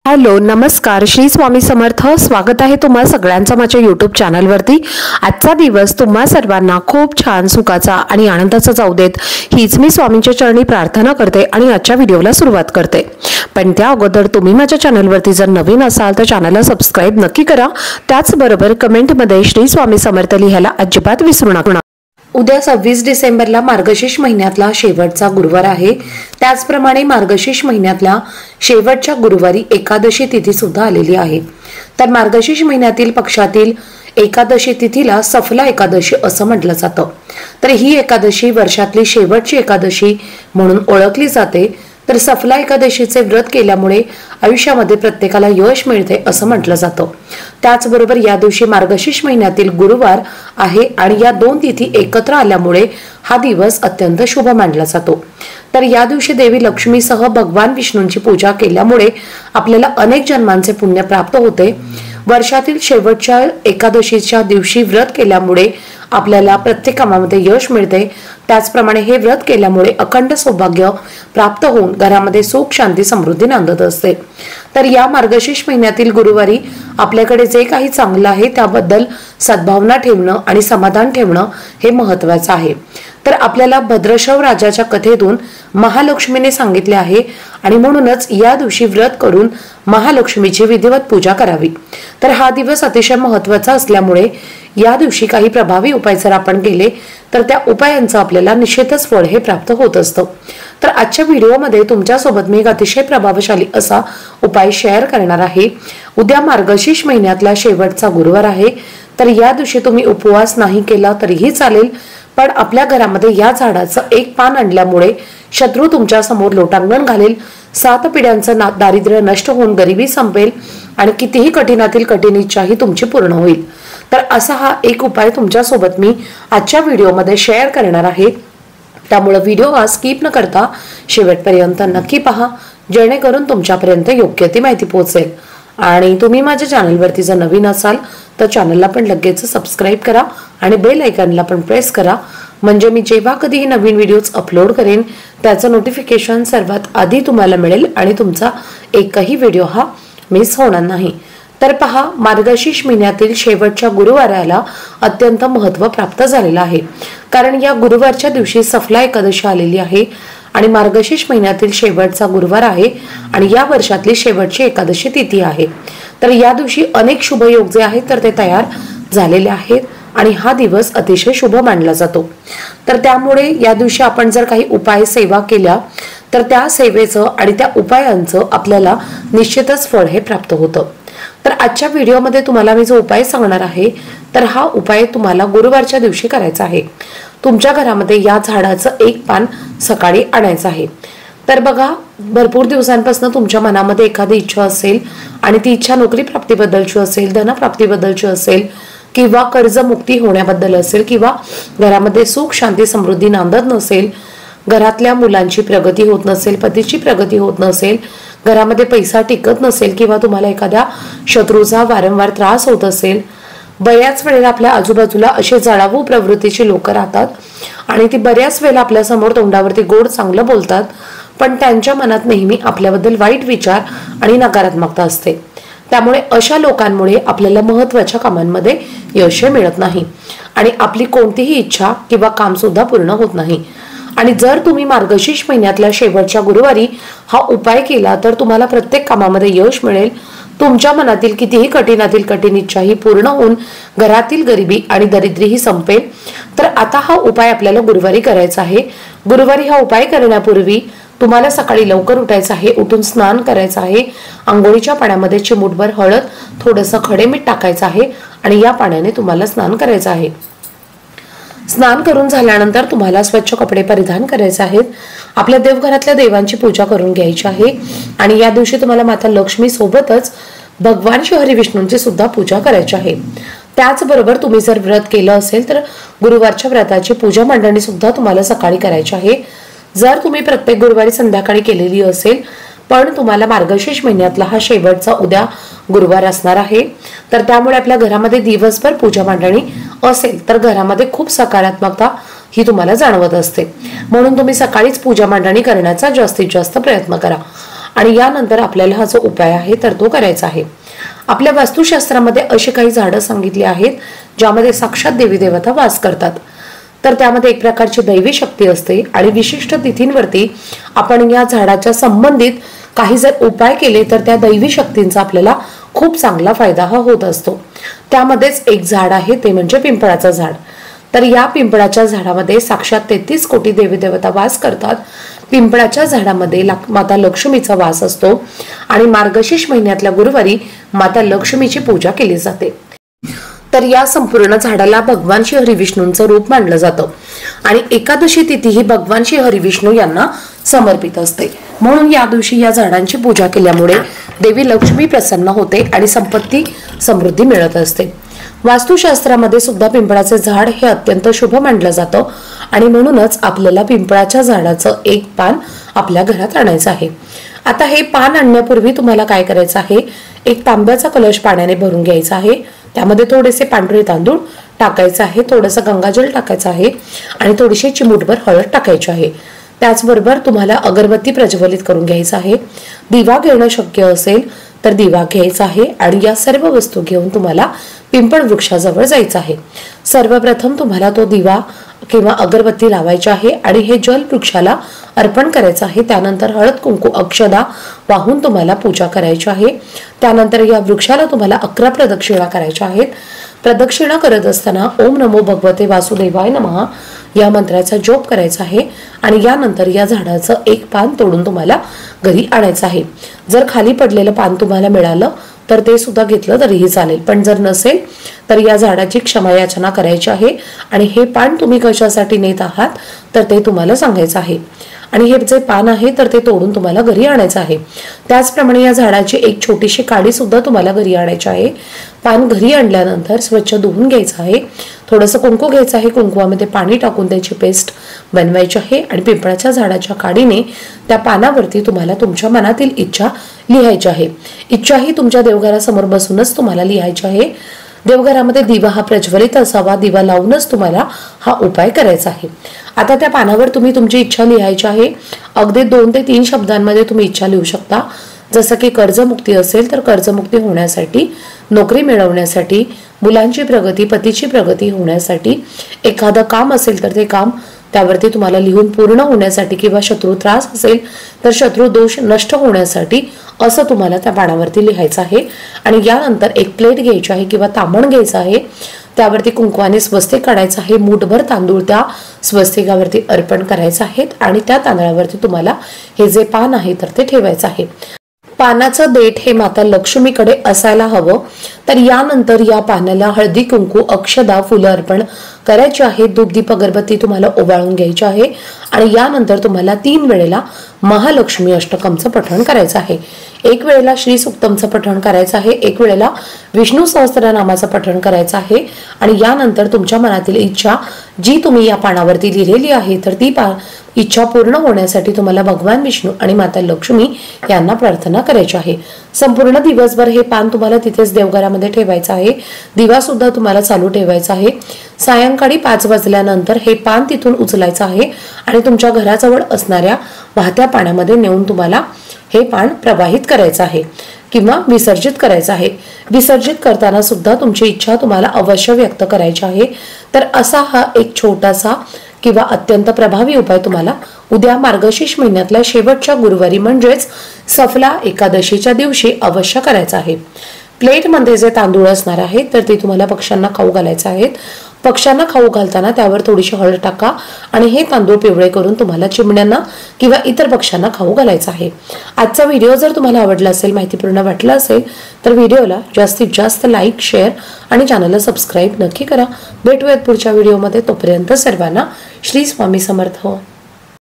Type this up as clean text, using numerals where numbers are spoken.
Hello नमस्कार श्री स्वामी समर्थ। स्वागत आहे तुम्हा सगळ्यांचं माझ्या यूट्यूब चॅनलवरती। आजचा दिवस तुम्हा सर्वांना खूप छान सुखाचा आणि आनंदाचा जाऊ देत हीच मी स्वामींच्या चरणी प्रार्थना करते आणि आजच्या व्हिडिओला सुरुवात करते। पण त्या अगोदर तुम्ही माझ्या चॅनलवरती जर नवीन असाल तर चॅनलला सबस्क्राइब नक्की करा। त्याचबरोबर कमेंटमध्ये श्री स्वामी समर्थ लिहायला अजिबात विसरू नका। उद्या 26 डिसेंबरला मार्गशीर्ष महिन्यातला शेवटचा गुरुवार आहे। त्याचप्रमाणे मार्गशीर्ष महिन्यातल्या शेवटच्या गुरुवारी एकादशी तिथी सुद्धा आलेली आहे। तर मार्गशीर्ष महिन्यातील पक्षातील एकादशी तिथीला सफला एकादशी असं म्हटलं जातं। तर ही एकादशी वर्षातली शेवटची एकादशी म्हणून ओळखली जाते। तर सफला एकादशीचे व्रत केल्यामुळे आयुष्यामध्ये प्रत्येकाला यश मिळते असं म्हटलं जातं। त्याचबरोबर या दिवशी मार्गशीर्ष महिन्यातील गुरुवार आहे आणि या दोन तिथी एकत्र आल्यामुळे हा दिवस अत्यंत शुभ मानला जातो। तर या दिवशी देवी लक्ष्मीसह भगवान विष्णूंची पूजा केल्यामुळे आपल्याला अनेक जन्मांचे पुण्य प्राप्त होते। वर्षातील शेवटच्या एकादशीच्या दिवशी व्रत केल्यामुळे आपल्याला प्रत्येक कामामध्ये यश मिळते। त्याचप्रमाणे हे व्रत केल्यामुळे अखंड सौभाग्य प्राप्त होऊन घरामध्ये सुख शांती समृद्धी नांदत असते। तर या मार्गशीर्ष महिन्यातील गुरुवारी आपल्याकडे जे काही चांगलं आहे त्याबद्दल सद्भावना ठेवणं आणि समाधान ठेवणं हे महत्त्वाचं आहे। तर आपल्याला भद्रशव राजाच्या कथेतून महालक्ष्मीने सांगितले आहे आणि म्हणूनच या दिवशी व्रत करून महालक्ष्मीची विधिवत पूजा करावी। तर हा दिवस अतिशय महत्त्वाचा असल्यामुळे या दिवशी काही प्रभावी उपाय जर आपण केले तर त्या उपायांचं आपल्याला निश्चितच फळ हे प्राप्त होत असतं। तर आजच्या व्हिडिओमध्ये तुमच्यासोबत मी एक अतिशय प्रभावशाली असा उपाय शेअर करणार आहे। उद्या मार्गशीर्ष महिन्यातला शेवटचा गुरुवार आहे। तर या दिवशी तुम्ही उपवास नाही केला तरीही चालेल, पण आपल्या घरामध्ये या झाडाचं एक पान आणल्यामुळे शत्रू तुमच्या समोर लोटांगण घालेल, 7 पिढ्यांचं दारिद्र्य नष्ट होऊन गरिबी संपेल आणि कितीही कठीणातील कठीण इच्छाही तुमची पूर्ण होईल। तर असा हा एक उपाय तुमच्यासोबत मी आजच्या व्हिडिओमध्ये शेअर करणार आहे। त्यामुळे व्हिडिओ हा स्किप न करता शेवटपर्यंत नक्की पहा, जेणेकरून तुमच्यापर्यंत योग्य ती माहिती पोहोचेल। आणि तुम्ही माझ्या चॅनलवरती जर नवीन असाल तर चॅनलला पण लगेच सबस्क्राइब करा आणि बेल आयकॉनला पण प्रेस करा, म्हणजे मी जेव्हा कधीही नवीन व्हिडिओज अपलोड करेन त्याचं नोटिफिकेशन सर्वात आधी तुम्हाला मिळेल आणि तुमचा एकही व्हिडिओ हा मिस होणार नाही। तर पहा, मार्गशीर्ष महिन्यातील शेवटच्या गुरुवाराला अत्यंत महत्त्व प्राप्त झालेलं आहे, कारण या गुरुवारच्या दिवशी सफला एकादशी आलेली आहे आणि मार्गशीर्ष महिन्यातील शेवटचा गुरुवार आहे आणि या वर्षातली शेवटची एकादशी तिथी आहे। तर या दिवशी अनेक शुभ योग जे आहेत तर ते तयार झालेले आहेत आणि हा दिवस अतिशय शुभ मानला जातो। तर त्यामुळे या दिवशी आपण जर काही उपाय सेवा केल्या तर त्या सेवेचं आणि त्या उपायांचं आपल्याला निश्चितच फळ हे प्राप्त होतं। तर आजच्या व्हिडिओमध्ये तुम्हाला मी जो उपाय सांगणार आहे तर हा उपाय तुम्हाला गुरुवारच्या दिवशी करायचा आहे। तुमच्या घरामध्ये या झाडाचं एक पान सकाळी आणायचं आहे। तर बघा, भरपूर दिवसांपासून तुमच्या मनामध्ये एखादी इच्छा असेल आणि ती इच्छा नोकरी प्राप्तीबद्दलची असेल, धनप्राप्तीबद्दलची असेल किंवा कर्जमुक्ती होण्याबद्दल असेल किंवा घरामध्ये सुख शांती समृद्धी नांदत नसेल, घरातल्या मुलांची प्रगती होत नसेल, पतीची प्रगती होत नसेल, घरामध्ये पैसा टिकत नसेल किंवा तुम्हाला एखाद्या शत्रूचा वारंवार त्रास होत असेल, बऱ्याच वेळेला आपल्या आजूबाजूला असे जाळावू प्रवृत्तीची लोक राहतात आणि ती बऱ्याच वेळेला आपल्या समोर तोंडावरती गोड चांगलं बोलतात, पण त्यांच्या मनात नेहमी आपल्याबद्दल वाईट विचार आणि नकारात्मकता असते। त्यामुळे अशा लोकांमुळे आपल्याला महत्त्वाच्या कामांमध्ये यश मिळत नाही आणि आपली कोणतीही इच्छा किंवा काम सुद्धा पूर्ण होत नाही। आणि जर तुम्ही मार्गशीर्ष महिन्यातल्या शेवटच्या गुरुवारी हा उपाय केला तर तुम्हाला प्रत्येक कामामध्ये यश मिळेल, तुमच्या मनातील कितीही कठीणातील कठीण इच्छा ही पूर्ण होऊन घरातील गरिबी आणि दरिद्रीही संपेल। तर आता हा उपाय आपल्याला गुरुवारी करायचा आहे। गुरुवारी हा उपाय करण्यापूर्वी तुम्हाला सकाळी लवकर उठायचं आहे, उठून स्नान करायचं आहे, आंघोळीच्या पाण्यामध्ये चिमूटभर हळद, थोडंसं खडे मीठ टाकायचं आहे आणि या पाण्याने तुम्हाला स्नान करायचं आहे। स्नान करून झाल्यानंतर तुम्हाला स्वच्छ कपडे परिधान करायचे आहेत, आपल्या देवघरातल्या देवांची पूजा करून घ्यायची आहे आणि या दिवशी तुम्हाला माता लक्ष्मी सोबतच भगवान श्री हरी विष्णूंची सुद्धा पूजा करायची आहे। त्याचबरोबर तुम्ही जर व्रत केलं असेल तर गुरुवारच्या व्रताची पूजा मांडणी सुद्धा तुम्हाला सकाळी करायची आहे। जर तुम्ही प्रत्येक गुरुवारी संध्याकाळी केलेली असेल पण तुम्हाला मार्गशीर्ष महिन्यातला हा शेवटचा उद्या गुरुवार असणार आहे, तर त्यामुळे आपल्या घरामध्ये दिवसभर पूजा मांडणी असेल तर घरामध्ये खूप सकारात्मकता ही तुम्हाला जाणवत असते। म्हणून तुम्ही सकाळीच पूजा मांडणी करण्याचा जास्तीत जास्त प्रयत्न करा आणि यानंतर आपल्याला हा जो उपाय आहे तर तो करायचा आहे। आपल्या वास्तुशास्त्रामध्ये अशी काही झाडं सांगितली आहेत ज्यामध्ये साक्षात देवी देवता वास करतात। तर त्यामध्ये एक प्रकारची दैवी शक्ती असते आणि विशिष्ट तिथींवरती आपण या झाडाच्या संबंधित काही जर उपाय केले तर त्या दैवी शक्तींचा आपल्याला खूप चांगला फायदा हा होत असतो। त्यामध्येच एक झाड आहे ते म्हणजे पिंपळाचं झाड। तर या पिंपळाच्या झाडामध्ये साक्षात 33 कोटी देवी देवता वास करतात। पिंपळाच्या झाडामध्ये माता लक्ष्मीचा वास असतो आणि मार्गशीर्ष महिन्यातल्या गुरुवारी माता लक्ष्मीची पूजा केली जाते। तर या संपूर्ण झाडाला भगवान श्री हरिविष्णूंचं रूप मानलं जातं आणि एकादशी तिथी ही भगवान श्री हरिविष्णू यांना समर्पित असते। म्हणून या दिवशी या झाडांची पूजा केल्यामुळे देवी लक्ष्मी प्रसन्न होते आणि संपत्ती समृद्धी मिळत असते। वास्तुशास्त्रामध्ये सुद्धा पिंपळाचे झाड हे अत्यंत शुभ मानलं जातं आणि म्हणूनच आपल्याला पिंपळाच्या झाडाचं एक पान आपल्या घरात आणायचं आहे। आता हे पान आणण्यापूर्वी तुम्हाला काय करायचं आहे, एक तांब्याचा कलश पाण्याने भरून घ्यायचा आहे। त्यामध्ये थोडेसे पांढरे तांदूळ टाकायचे आहे, थोडंसं गंगाजल टाकायचं आहे आणि थोडीशी चिमूटभर हळद टाकायची आहे। त्याचबरोबर तुम्हाला अगरबत्ती प्रज्वलित करून घ्यायचा आहे। दिवा घेणं शक्य असेल तर दिवा घ्यायचा आहे आणि या सर्व वस्तू घेऊन तुम्हाला पिंपळ वृक्षाजवळ जायचं आहे। सर्वप्रथम तुम्हाला तो दिवा किंवा अगरबत्ती लावायची आहे आणि हे जल वृक्षाला अर्पण करायचं आहे। त्यानंतर हळद कुंकू अक्षदा वाहून तुम्हाला पूजा करायची आहे। त्यानंतर या वृक्षाला तुम्हाला 11 प्रदक्षिणा करायच्या आहेत। प्रदक्षिणा करत असताना ओम नमो भगवते वासुदेवाय नमः या मंत्राचा जप करायचा आहे आणि यानंतर या झाडाचं एक पान तोडून तुम्हाला घरी आणायचं आहे। जर खाली पडलेलं पान तुम्हाला मिळालं तर ते सुद्धा घेतलं तरीही चालेल, पण जर नसेल तर या झाडाची क्षमा याचना करायची आहे आणि हे पान तुम्ही कशासाठी नेत आहात तर ते तुम्हाला सांगायचं आहे आणि हे जे पान आहे तर ते तोडून तुम्हाला घरी आणायचं आहे। त्याचप्रमाणे या झाडाची एक छोटीशी काडी सुद्धा तुम्हाला घरी आणायची आहे। पान घरी आणल्यानंतर स्वच्छ धुवून घ्यायचं आहे, थोडंसं कुंकू घ्यायचं आहे, कुंकुवामध्ये पाणी टाकून त्याची पेस्ट बनवायची आहे आणि पिंपळाच्या झाडाच्या काडीने त्या पानावरती तुम्हाला तुमच्या मनातील इच्छा लिहायची आहे। इच्छा ही तुमच्या देवघरासमोर बसूनच तुम्हाला लिहायची आहे। देवघरामध्ये दिवा हा प्रज्वलित असावा, दिवा लावूनच तुम्हाला हा उपाय करायचा आहे। आता त्या पानावर तुम्ही तुमची इच्छा लिहायची आहे। अगदी 2 ते 3 शब्दांमध्ये तुम्ही इच्छा लिहू शकता, जसं की कर्जमुक्ती असेल तर कर्जमुक्ती होण्यासाठी, नोकरी मिळवण्यासाठी, मुलांची प्रगती, पतीची प्रगती होण्यासाठी, एखादं काम असेल तर ते काम त्यावरती तुम्हाला लिहून पूर्ण होण्यासाठी किंवा शत्रू त्रास असेल तर शत्रू दोष नष्ट होण्यासाठी असं तुम्हाला त्या पानावरती लिहायचं आहे। आणि यानंतर एक प्लेट घ्यायची आहे किंवा तांबण घ्यायचं आहे, त्यावरती कुंकवाने स्वस्तिक काढायचं आहे। मूठभर तांदूळ त्या स्वस्तिकावरती अर्पण करायचं आहे आणि त्या तांदळावरती तुम्हाला हे जे पान आहे तर ते ठेवायचं आहे। पानाचं देठ हे माता लक्ष्मीकडे असायला हवं। तर यानंतर या पानाला हळदी कुंकू अक्षदा फुलं अर्पण करायची आहे। धूप दीप अगरबत्ती तुम्हाला ओवाळून घ्यायची आहे आणि यानंतर तुम्हाला 3 वेळेला महालक्ष्मी अष्टकमचं पठण करायचं आहे। एक वेळेला श्री सुक्तमचं पठण करायचं आहे, एक वेळेला विष्णू सहस्त्रनामाचं पठण करायचं आहे आणि यानंतर तुमच्या मनातील इच्छा जी तुम्ही या पानावरती लिहिलेली आहे तर ती इच्छा पूर्ण होण्यासाठी तुम्हाला भगवान विष्णू आणि माता लक्ष्मी यांना प्रार्थना करायची आहे। संपूर्ण दिवसभर हे पान तुम्हाला तिथेच देवघरामध्ये ठेवायचं आहे। दिवा सुद्धा तुम्हाला चालू ठेवायचा आहे। सायंकाळी 5 वाजल्यानंतर हे पान तिथून उचलायचं आहे आणि तुमच्या घराजवळ असणाऱ्या वाहत्या पाण्यामध्ये नेऊन तुम्हाला हे पान प्रवाहित करायचं आहे किंवा विसर्जित करायचं आहे। विसर्जित करताना सुद्धा तुमची इच्छा तुम्हाला अवश्य व्यक्त करायची आहे। तर असा हा एक छोटासा किंवा अत्यंत प्रभावी उपाय तुम्हाला उद्या मार्गशीर्ष महिन्यातल्या शेवटच्या गुरुवारी म्हणजेच सफला एकादशीच्या दिवशी अवश्य करायचा आहे। प्लेटमध्ये जे तांदूळ असणार आहे तर ते तुम्हाला पक्ष्यांना खाऊ घालायचे आहेत। पक्ष्यांना खाऊ घालताना त्यावर थोडीशी हळद टाका आणि हे तांदूळ पिवळे करून तुम्हाला चिमण्यांना किंवा इतर पक्ष्यांना खाऊ घालायचं आहे। आजचा व्हिडिओ जर तुम्हाला आवडला असेल, माहितीपूर्ण वाटला असेल तर व्हिडिओला जास्तीत जास्त लाईक, शेअर आणि चॅनलला सबस्क्राईब नक्की करा। भेटूयात पुढच्या व्हिडिओमध्ये, तोपर्यंत सर्वांना श्री स्वामी समर्थ।